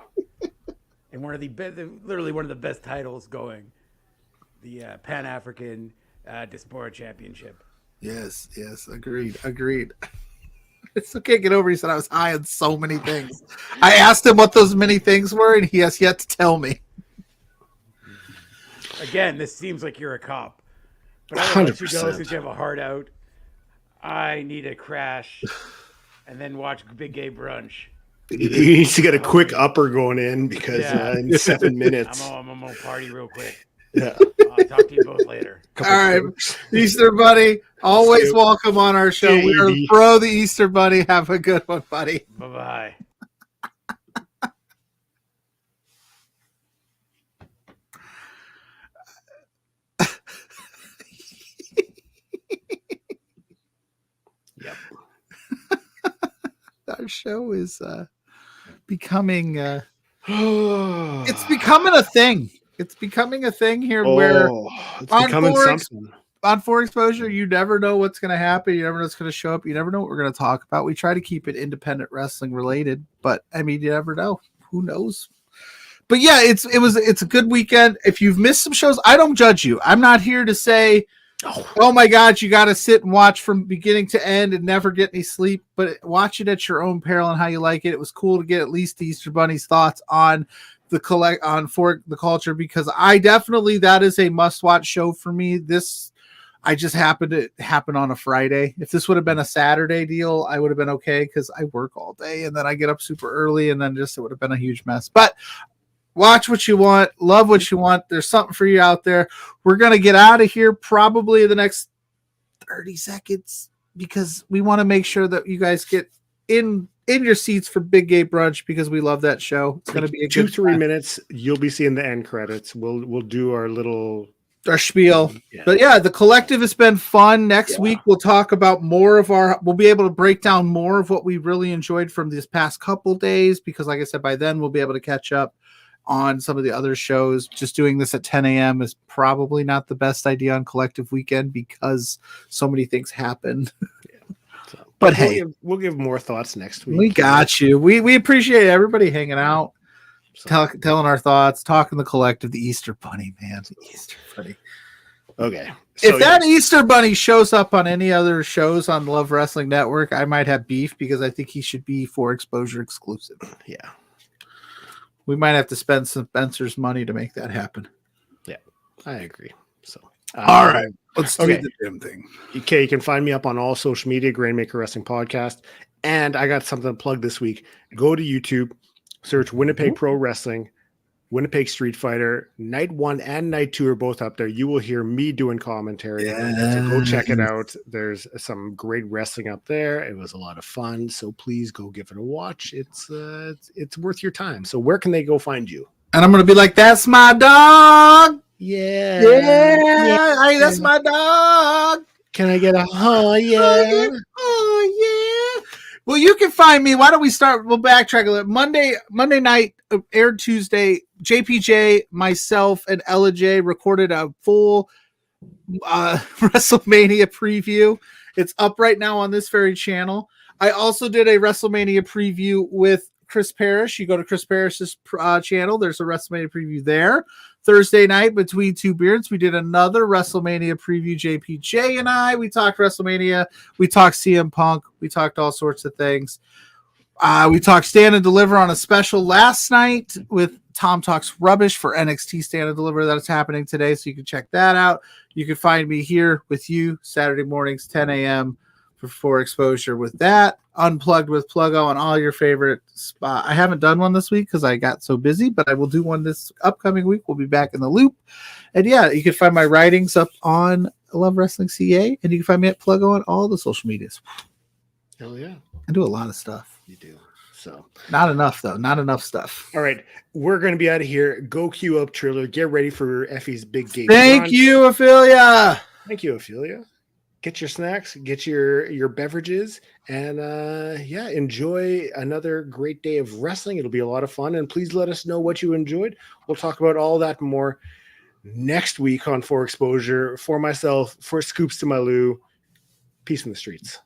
And literally one of the best titles going. The Pan-African Diaspora Championship. Yes, agreed. I still can't get over. He said I was high on so many things. I asked him what those many things were, and he has yet to tell me. Again, this seems like you're a cop, but I will let you go since you have a heart out. I need to crash and then watch Big Gay Brunch. He needs to get a quick upper going in because in 7 minutes. I'm gonna party real quick. Yeah. I'll talk to you both later. All right, Easter Buddy, always welcome on our show. We are pro the Easter Bunny. Have a good one, buddy. Bye-bye. Yep. Our show is becoming it's becoming a thing. It's becoming a thing here where it's becoming something. On For Exposure, you never know what's going to happen. You never know what's going to show up. You never know what we're going to talk about. We try to keep it independent wrestling related, but I mean, you never know. Who knows? But yeah, it's a good weekend. If you've missed some shows, I don't judge you. I'm not here to say, oh my God, you got to sit and watch from beginning to end and never get any sleep, but watch it at your own peril and how you like it. It was cool to get at least the Easter Bunny's thoughts on For the Culture, because I definitely, that is a must-watch show for me. I just happened to happen on a Friday. If this would have been a Saturday deal, I would have been okay because I work all day and then I get up super early and then it would have been a huge mess. But watch what you want, love what you want. There's something for you out there. We're going to get out of here probably in the next 30 seconds because we want to make sure that you guys get in in your seats for Big Gay Brunch because we love that show. It's going to be a 2-3 minutes. You'll be seeing the end credits. We'll do our little spiel. But yeah, the collective has been fun. Next week we'll talk about we'll be able to break down more of what we really enjoyed from this past couple days, because like I said, by then we'll be able to catch up on some of the other shows. Just doing this at 10 a.m. is probably not the best idea on collective weekend because so many things happen. But hey, we'll give more thoughts next week. We got you. We appreciate everybody hanging out, telling our thoughts, talking the collective. The Easter Bunny, man, the Easter Bunny. Okay, so if that Easter Bunny shows up on any other shows on Love Wrestling Network, I might have beef because I think he should be for exposure exclusive. Yeah, we might have to spend some Spencer's money to make that happen. Yeah, I agree. So, all right. Let's do the damn thing. Okay, you can find me up on all social media, Grainmaker Wrestling Podcast. And I got something to plug this week. Go to YouTube, search Winnipeg Pro Wrestling, Winnipeg Street Fighter. Night 1 and Night 2 are both up there. You will hear me doing commentary. So go check it out. There's some great wrestling up there. It was a lot of fun. So please go give it a watch. It's worth your time. So where can they go find you? And I'm going to be like, that's my dog. Yeah. Hey, that's my dog. Can I get a yeah? Oh yeah. Well, you can find me. Why don't we start? We'll backtrack a little. Monday night aired Tuesday. JPJ, myself, and Ella J recorded a full WrestleMania preview. It's up right now on this very channel. I also did a WrestleMania preview with Chris Parrish. You go to Chris Parrish's channel. There's a WrestleMania preview there. Thursday night, between two beards, we did another WrestleMania preview. JPJ and I, we talked WrestleMania. We talked CM Punk. We talked all sorts of things. We talked Stand and Deliver on a special last night with Tom Talks Rubbish for NXT Stand and Deliver. That's happening today, so you can check that out. You can find me here with you Saturday mornings, 10 a.m. for exposure with that. Unplugged with Pluggo on all your favorite spot. I haven't done one this week because I got so busy, but I will do one this upcoming week. We'll be back in the loop. And yeah, you can find my writings up on Love Wrestling CA, and you can find me at Pluggo on all the social medias. Hell yeah. I do a lot of stuff. You do. So not enough though. Not enough stuff. All right. We're going to be out of here. Go queue up Triller. Get ready for Effie's big game. Thank you, Ophelia. Thank you, Ophelia. Get your snacks, get your beverages, and enjoy another great day of wrestling. It'll be a lot of fun, and please let us know what you enjoyed. We'll talk about all that more next week on For Exposure. For myself, for Scoops to my Lou, peace in the streets.